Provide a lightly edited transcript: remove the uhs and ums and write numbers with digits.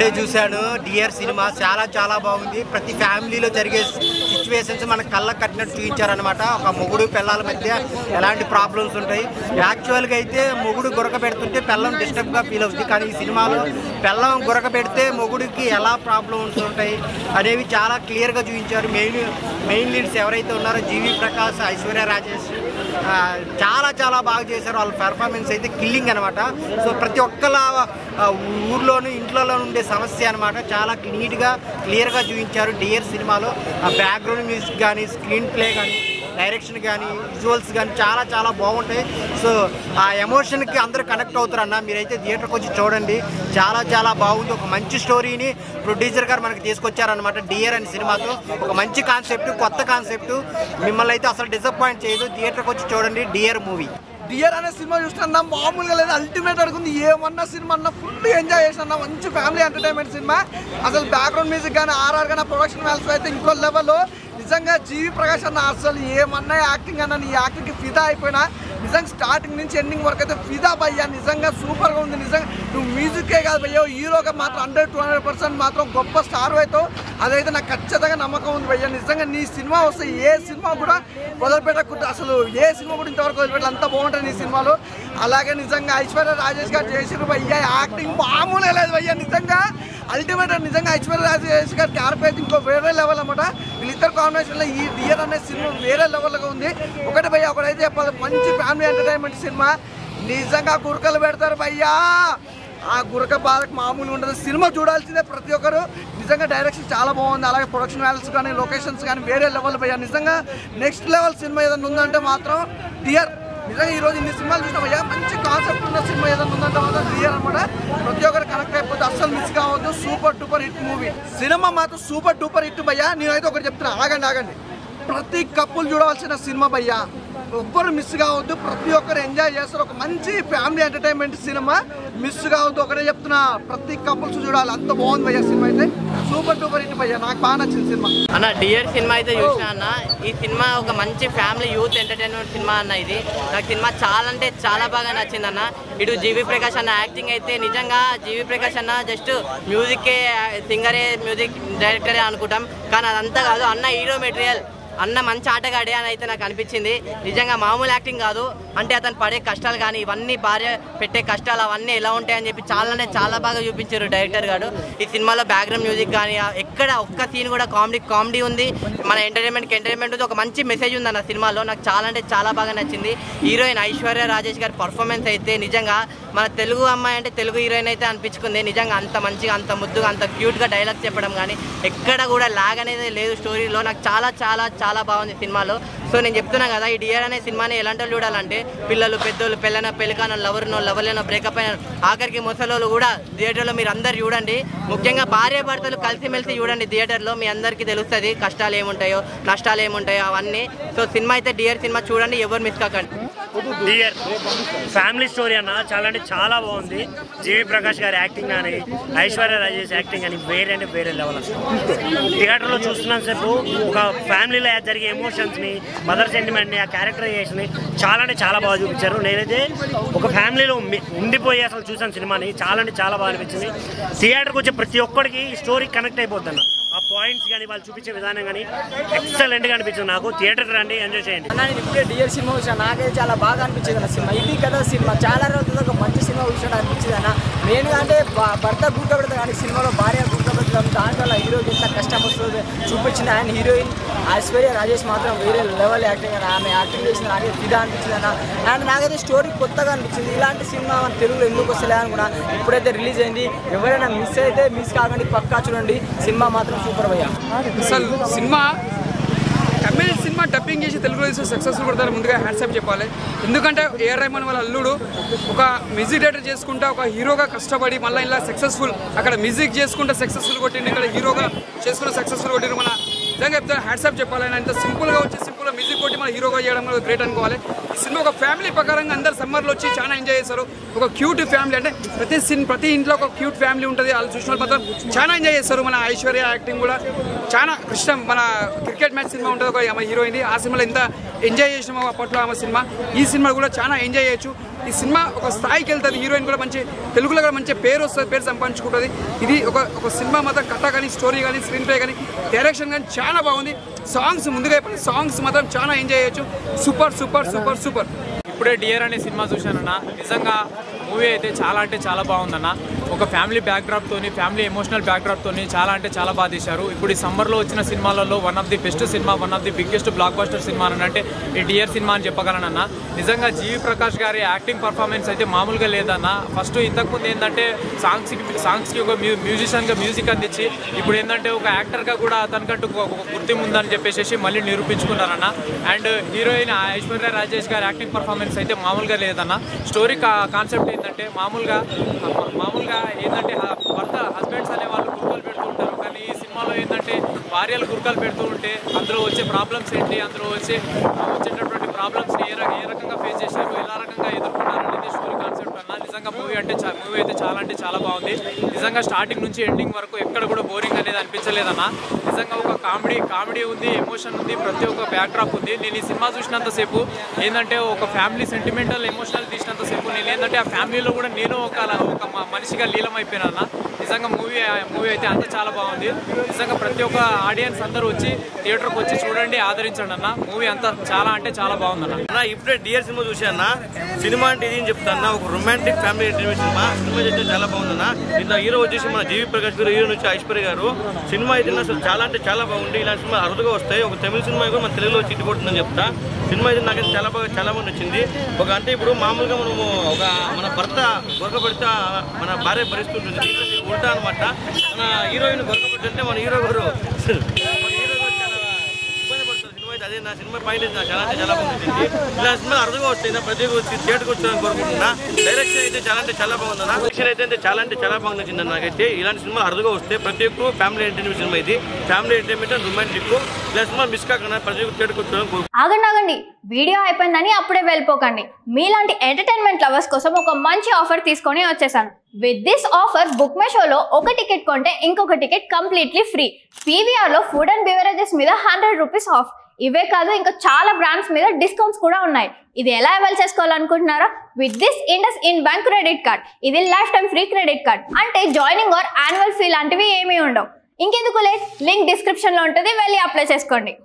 ఇప్పుడే చూశాను dear cinema, చాలా చాలా బాగుంది. ప్రతి ఫ్యామిలీలో జరిగే సిచ్యువేషన్స్ మన కళ్ళకు కట్టినట్టు చూపించారనమాట. ఒక మొగుడు పిల్లల మధ్య ఎలాంటి ప్రాబ్లమ్స్ ఉంటాయి. యాక్చువల్గా అయితే మొగుడు గురక పెడుతుంటే పిల్లం డిస్టర్బ్గా ఫీల్ అవుతుంది, కానీ ఈ సినిమాలో పిల్లం గురక పెడితే మొగుడికి ఎలా ప్రాబ్లమ్స్ ఉంటాయి అనేవి చాలా క్లియర్గా చూపించారు. మెయిన్ లీడ్స్ ఎవరైతే ఉన్నారో జీవి ప్రకాష్, ఐశ్వర్య రాజేష్ చాలా చాలా బాగా చేశారు. వాళ్ళ పెర్ఫార్మెన్స్ అయితే కిల్లింగ్ అనమాట. సో ప్రతి ఒక్కళ్ళ ఊర్లోనూ ఇంట్లో ఉండే సమస్య అనమాట చాలా నీట్గా క్లియర్గా చూపించారు డియర్ సినిమాలో. ఆ బ్యాక్గ్రౌండ్ మ్యూజిక్ కానీ, స్క్రీన్ ప్లే కానీ, డైరెక్షన్ కానీ, విజువల్స్ కానీ చాలా చాలా బాగుంటాయి. సో ఆ ఎమోషన్కి అందరూ కనెక్ట్ అవుతారన్న. మీరైతే థియేటర్కి వచ్చి చూడండి, చాలా చాలా బాగుంది. ఒక మంచి స్టోరీని ప్రొడ్యూసర్ గారు మనకి తీసుకొచ్చారనమాట డియర్ అనే సినిమాతో. ఒక మంచి కాన్సెప్ట్, కొత్త కాన్సెప్ట్, మిమ్మల్ని అయితే అసలు డిసప్పాయింట్ చేయదు. థియేటర్కి వచ్చి చూడండి డియర్ మూవీ. డియర్ అనే సినిమా చూస్తున్నా మామూలుగా లేదు, అల్టిమేట్ అడుగుంది. ఏమన్నా సినిమా అన్నా ఫుల్ ఎంజాయ్ చేసిన మంచి ఫ్యామిలీ ఎంటర్టైన్మెంట్ సినిమా. అసలు బ్యాక్గ్రౌండ్ మ్యూజిక్ కానీ, ఆర్ఆర్ కానీ, ప్రొడక్షన్ వాల్యూస్ అయితే ఇంకో లెవెల్. నిజంగా జీవి ప్రకాష్ అన్న అసలు ఏమన్నా యాక్టింగ్ అన్న, నీ యాక్టింగ్కి ఫిదా అయిపోయినా. నిజంగా స్టార్టింగ్ నుంచి ఎండింగ్ వరకు అయితే ఫిదా భయ్యా. నిజంగా సూపర్గా ఉంది. నిజంగా నువ్వు మ్యూజిక్కే కాదు భయ్యా, హీరోగా మాత్రం 100-200% మాత్రం గొప్ప స్టార్ అవుతావు. అదైతే నాకు ఖచ్చితంగా నమ్మకం ఉంది భయ్యా. నిజంగా నీ సినిమా వస్తే ఏ సినిమా కూడా వదిలిపెట్టకుండా, అసలు ఏ సినిమా కూడా ఇంతవరకు వదిలిపెట్టాలి, అంత బాగుంటుంది నీ సినిమాలో. అలాగే నిజంగా ఐశ్వర్య రాజేష్ గారు చేసిరు భయ్యా, యాక్టింగ్ మామూలుగా లేదు భయ్యా. నిజంగా అల్టిమేట్. నిజంగా ఐశ్వర్య రాజేష్ గారి క్యారెక్టర్ అయితే ఇంకో వేరే లెవెల్ అనమాట. వీళ్ళిద్దరు కాంబినేషన్లో ఈ డియర్ అనే సినిమా వేరే లెవెల్గా ఉంది. ఒకటి భయ్యా, ఒకటైతే చెప్పాలి, మంచి ఫ్యామిలీ ఎంటర్టైన్మెంట్ సినిమా. నిజంగా గురకలు పెడతారు భయ్యా, ఆ గురక బాధకు మామూలు ఉండదు. సినిమా చూడాల్సిందే ప్రతి ఒక్కరు. నిజంగా డైరెక్షన్ చాలా బాగుంది. అలాగే ప్రొడక్షన్ వాల్యూస్ కానీ, లొకేషన్స్ కానీ వేరే లెవెల్ భయ్యా. నిజంగా నెక్స్ట్ లెవెల్ సినిమా ఏదైనా ఉందంటే మాత్రం డియర్. నిజంగా ఈరోజు ఇన్ని సినిమాలు చూసినా భయ్యా, మంచి కాన్సెప్ట్ ఉన్న సినిమా ఏదైనా ఉందంటే మాత్రం డియర్ అనమాట. ప్రతి ఒక్కరు కనెక్ట్ అయిపోతే అస్సలు మిస్ కావద్దు. Super duper hit movie. Cinema మాత్రం సూపర్ డూపర్ హిట్ భయ్యా. నేనైతే ఒకటి చెప్తున్నా, ఆగండి. ప్రతి కప్పులు చూడవలసిన సినిమా భయ్యా, ఒక్కరు మిస్ కావద్దు. ప్రతి ఒక్కరు ఎంజాయ్ చేస్తారు. ఒక మంచి ఫ్యామిలీ ఎంటర్టైన్మెంట్ సినిమా, మిస్ కావద్దు. ఒకటే చెప్తున్నా, ప్రతి కపుల్స్ చూడాలి, అంత బాగుంది భయ్యా. సినిమా అయితే సూపర్ డూపర్ హిట్ భయ్యా, నాకు బాగా నచ్చింది సినిమా అన్న. డియర్ సినిమా అయితే చూసినా అన్న. ఈ సినిమా ఒక మంచి ఫ్యామిలీ యూత్ ఎంటర్టైన్మెంట్ సినిమా అన్న. ఇది నాకు సినిమా చాలా అంటే చాలా బాగా నచ్చింది అన్న. ఇటు జీవి ప్రకాష్ అన్న యాక్టింగ్ అయితే నిజంగా జీవి ప్రకాష్ అన్న జస్ట్ మ్యూజిక్కే, సింగరే, మ్యూజిక్ డైరెక్టరే అనుకుంటాం, కానీ అదంతా కాదు. అన్న హీరో మెటీరియల్, అన్న మంచి ఆటగాడే అని అయితే నాకు అనిపించింది. నిజంగా మామూలు యాక్టింగ్ కాదు. అంటే అతను పడే కష్టాలు కానీ, ఇవన్నీ భార్య పెట్టే కష్టాలు అవన్నీ ఎలా ఉంటాయని చెప్పి చాలా అంటే చాలా బాగా చూపించారు డైరెక్టర్ గారు. ఈ సినిమాలో బ్యాక్గ్రౌండ్ మ్యూజిక్ కానీ, ఎక్కడ ఒక్క సీన్ కూడా కామెడీ ఉంది. మన ఎంటర్టైన్మెంట్ ఉంది. ఒక మంచి మెసేజ్ ఉంది అన్న సినిమాలో. నాకు చాలా అంటే చాలా బాగా నచ్చింది. హీరోయిన్ ఐశ్వర్య రాజేష్ గారి పర్ఫార్మెన్స్ అయితే నిజంగా మన తెలుగు అమ్మాయి అంటే తెలుగు హీరోయిన్ అయితే అనిపించుకుంది. నిజంగా అంత మంచిగా, అంత ముద్దుగా, అంత క్యూట్గా డైలాగ్ చెప్పడం కానీ, ఎక్కడ కూడా లాగ్ అనేది లేదు స్టోరీలో. నాకు చాలా చాలా చాలా బాగుంది సినిమాలో. సో నేను చెప్తున్నా కదా, ఈ డియర్ అనే సినిమాని ఎలాంటి వాళ్ళు చూడాలంటే పిల్లలు, పెద్దోళ్ళు, పెళ్ళికానో, లవర్లేనో, బ్రేకప్ అయిన, ఆఖరికి ముసలోళ్ళు కూడా థియేటర్లో మీరు అందరు చూడండి. ముఖ్యంగా భార్య భర్తలు కలిసిమెలిసి చూడండి థియేటర్లో. మీ అందరికీ తెలుస్తుంది కష్టాలు ఏముంటాయో, నష్టాలు ఏముంటాయో అవన్నీ. సో సినిమా అయితే డియర్ సినిమా చూడండి, ఎవరు మిస్ కాకండి. డియర్ ఫ్యామిలీ స్టోరీ అన్న, చాలా అంటే చాలా బాగుంది. జీవి ప్రకాష్ గారి యాక్టింగ్ కానీ, ఐశ్వర్య రాజేష్ యాక్టింగ్ కానీ వేరే అంటే వేరే లెవెల్. అసలు థియేటర్లో చూస్తున్నంత సేపు ఒక ఫ్యామిలీలో జరిగే ఎమోషన్స్ని, మదర్ సెంటిమెంట్ని, ఆ క్యారెక్టరైజేషన్ని చాలా అంటే చాలా బాగా చూపించారు. నేనైతే ఒక ఫ్యామిలీలో ఉండిపోయి అసలు చూసాను సినిమాని. చాలా అంటే చాలా బాగా అనిపించింది. థియేటర్కి వచ్చే ప్రతి ఒక్కరికి ఈ స్టోరీ కనెక్ట్ అయిపోద్ది అన్న. ఆ పాయింట్స్ కానీ, వాళ్ళు చూపించే విధానం కానీ ఎక్సలెంట్గా అనిపించింది నాకు. థియేటర్కి రండి, ఎంజాయ్ చేయండి. నేను ఇప్పుడే డియర్ సినిమా చూసాను, నాకైతే చాలా బాగా అనిపించింది అన్న సినిమా. ఇది కదా సినిమా, చాలా రోజులు ఒక మంచి సినిమా చూసాడు అనిపించింది అన్న. మెయిన్గా అంటే భర్త గుర్తుపెడతాడు కానీ సినిమాలో భార్య గుర్తుపెడతాం. దాంట్లో హీరోకి ఎంత కష్టం వస్తుంది చూపించింది. ఆయన హీరోయిన్ ఐశ్వర్య రాజేష్ మాత్రం వేరే లెవెల్ యాక్టింగ్ అన్న. ఆమె యాక్టింగ్ చేసిన నాకైతే ఫిదా అనిపించింది అన్న. అండ్ నాకైతే స్టోరీ కొత్తగా అనిపించింది. ఇలాంటి సినిమా మన తెలుగులో ఎందుకు వస్తలే అనుకున్నా. ఇప్పుడైతే రిలీజ్ అయింది, ఎవరైనా మిస్ అయితే మిస్ కాకండి, పక్కా చూడండి. సినిమా మాత్రం సూపర్ భయ్యా. అసలు సినిమా తమిళ సినిమా డబ్బింగ్ చేసి తెలుగులో తీసి సక్సెస్ఫుల్ కొడతారు. ముందుగా హ్యాట్సాప్ చెప్పాలి. ఎందుకంటే ఏఆర్ రెహమాన్ వాళ్ళ అల్లుడు ఒక మ్యూజిక్ డైరెక్టర్ చేసుకుంటా ఒక హీరోగా కష్టపడి మళ్ళీ ఇలా సక్సెస్ఫుల్, అక్కడ మ్యూజిక్ చేసుకుంటే సక్సెస్ఫుల్ కొట్టింది, ఇక్కడ హీరోగా చేసుకుంటే సక్సెస్ఫుల్ కొట్టింది. మన నిజంగా చెప్తాను హ్యాట్సాప్ చెప్పాలి. ఆయన ఇంత సింపుల్గా వచ్చి సింపుల్గా మ్యూజిక్ కొట్టి మన హీరోగా చేయడం గ్రేట్ అనుకోవాలి. ఈ సినిమా ఒక ఫ్యామిలీ ప్రకారంగా అందరు సమ్మర్లో వచ్చి చాలా ఎంజాయ్ చేస్తారు. ఒక క్యూట్ ఫ్యామిలీ, అంటే ప్రతి ఇంట్లో ఒక క్యూట్ ఫ్యామిలీ ఉంటుంది. వాళ్ళు చూసిన వాళ్ళు మాత్రం చాలా ఎంజాయ్ చేస్తారు. మన ఐశ్వర్య యాక్టింగ్ కూడా చాలా ఇష్టం. మన క్రికెట్ మ్యాచ్ సినిమా ఉంటుంది ఒక హీరోయిన్, ఆ సినిమాలో ఎంత ఎంజాయ్ చేసినాము అప్పట్లో ఆమె సినిమా. ఈ సినిమా కూడా చాలా ఎంజాయ్ చేయొచ్చు. ఈ సినిమా ఒక స్థాయికి వెళ్తుంది. హీరోయిన్ కూడా మంచి తెలుగులో కూడా మంచి పేరు వస్తుంది, పేరు సంపాదించుకుంటుంది. ఇది ఒక సినిమా మాత్రం కథ కానీ, స్టోరీ కానీ, స్క్రీన్ ప్లే కానీ, డైరెక్షన్ కానీ చాలా బాగుంది. సాంగ్స్ ముందుగా సాంగ్స్ మాత్రం చాలా ఎంజాయ్ చేయొచ్చు. Super super super super. ఇప్పుడే డియర్ అనే సినిమా చూశానన్న. నిజంగా మూవీ అయితే చాలా అంటే చాలా బాగుందన్న. ఒక ఫ్యామిలీ బ్యాక్డ్రాప్తోని, ఫ్యామిలీ ఎమోషనల్ బ్యాక్డ్రాప్తోని చాలా అంటే చాలా బాగా తీశారు. ఇప్పుడు ఈ సమ్మర్లో వచ్చిన సినిమాలలో one of the best cinema, one of the biggest block buster cinema అని అంటే ఈ డియర్ సినిమా అని చెప్పగలనన్న. నిజంగా జీవి ప్రకాష్ గారి యాక్టింగ్ పర్ఫార్మెన్స్ అయితే మామూలుగా లేదన్న. ఫస్ట్ ఇంతకుముందు ఏంటంటే సాంగ్స్కి ఒక మ్యూజిషియన్గా మ్యూజిక్ అందించి ఇప్పుడు ఏంటంటే ఒక యాక్టర్గా కూడా తనకంటూ ఒక గుర్తింపు ఉందని చెప్పేసి మళ్ళీ నిరూపించుకున్నారన్న. అండ్ హీరోయిన్ ఐశ్వర్య రాజేష్ గారి యాక్టింగ్ పర్ఫార్మెన్స్ అయితే మామూలుగా లేదన్న. స్టోరీ కాన్సెప్ట్ ఏంటంటే మామూలుగా ఏంటంటే భర్త హస్బెండ్స్ అనే వాళ్ళు గుర్కాలు పెడుతూ ఉంటారు. కానీ ఈ సినిమాలో ఏంటంటే భార్యలు గుర్కాలు పెడుతూ ఉంటే అందులో వచ్చే ప్రాబ్లమ్స్ ఏంటి, అందులో వచ్చేటటువంటి ప్రాబ్లమ్స్ని ఏ రకంగా ఫేస్ చేశారు, ఎలా రకంగా ఎదుర్కొన్నారు అనేది స్టోరీ కాన్సెప్ట్ అన్న. నిజంగా మూవీ అయితే చాలా అంటే చాలా బాగుంది. నిజంగా స్టార్టింగ్ నుంచి ఎండింగ్ వరకు ఎక్కడ కూడా బోరింగ్ అనేది అనిపించలేదన్న. నిజంగా ఒక కామెడీ ఉంది, ఎమోషన్ ఉంది, ప్రతి ఒక్క బ్యాక్డ్రాప్ ఉంది. నేను ఈ సినిమా చూసినంతసేపు ఏంటంటే ఒక ఫ్యామిలీ సెంటిమెంటల్ ఎమోషనల్ తీసినంతసేపు నేను ఏంటంటే ఆ ఫ్యామిలీలో కూడా నేను ఒక మనిషిగా లీలమైపోయినా. నిజంగా మూవీ అయితే అంతా చాలా బాగుంది. నిజంగా ప్రతి ఒక్క ఆడియన్స్ అందరూ వచ్చి థియేటర్కి వచ్చి చూడండి, ఆదరించండి అన్న. మూవీ అంతా చాలా అంటే చాలా బాగుందన్న. ఇప్పుడే డియర్ సినిమా చూసాను. సినిమా అంటే ఇది చెప్తాను, ఒక romantic family entertainment cinema. Cinema అయితే చాలా బాగుందన్న. ఇంత హీరో వచ్చేసి మన జీవి ప్రకాష్ గారు, హీరో నుంచి ఐశ్వర్య గారు. సినిమా అయితే అసలు చాలా అంటే చాలా బాగుంది. ఇలాంటి సినిమా అరుదుగా వస్తాయి. ఒక తమిళ సినిమా కూడా మన తెలుగులో చిట్టి కొడుతుందని చెప్తా. సినిమా అయితే నాకైతే చాలా బాగా నచ్చింది. అంటే ఇప్పుడు మామూలుగా మనము మన భర్త గొరకబడితే మన భార్య భరిస్తుంటుంది, ఉల్టా అనమాట. మన హీరోయిన్ గొరకబడితే మన హీరో గారు అదే నా సినిమా పాయింట్ అయితే చాలా అంటే చాలా బాగుంటుంది. ఇలా సినిమా అరుదుగా వస్తాయి. ప్రతి ఒక్క థియేటర్కి వచ్చాలని కోరుకుంటున్నా. డైరెక్షన్ అయితే చాలా అంటే చాలా బాగుందన్న. డైరెక్షన్ అయితే చాలా అంటే చాలా బాగా నచ్చింది నాకైతే. ఇలాంటి సినిమా అరుదుగా వస్తే ప్రతి ఒక్క ఫ్యామిలీ ఎంటర్టైన్మెంట్ సినిమా ఇది. Family entertainment and romantic. ఇలా సినిమా మిస్ కాకుండా ప్రతి ఒక్క థియేటర్కి వచ్చాలని ఆగండి, వీడియో అయిపోయిందని అప్పుడే వెళ్ళిపోకండి. మీలాంటి ఎంటర్టైన్మెంట్ లవర్స్ కోసం ఒక మంచి ఆఫర్ తీసుకొని వచ్చేసాను. With this offer book my షోలో ఒక టికెట్ కొంటే ఇంకొక టికెట్ కంప్లీట్లీ ఫ్రీ. పీవీఆర్లో ఫుడ్ అండ్ బెవరేజెస్ మీద 100 రూపీస్ ఆఫ్. ఇవే కాదు, ఇంకా చాలా బ్రాండ్స్ మీద డిస్కౌంట్స్ కూడా ఉన్నాయి. ఇది ఎలా అవైల్ చేసుకోవాలనుకుంటున్నారా? With this IndusInd bank credit card. ఇది lifetime free credit card. అంటే జాయినింగ్ ఆర్ యాన్యువల్ ఫీ లాంటివి ఏమీ ఉండవు. ఇంకెందుకు లేట్, లింక్ డిస్క్రిప్షన్లో ఉంటుంది, వెళ్ళి అప్లై చేసుకోండి.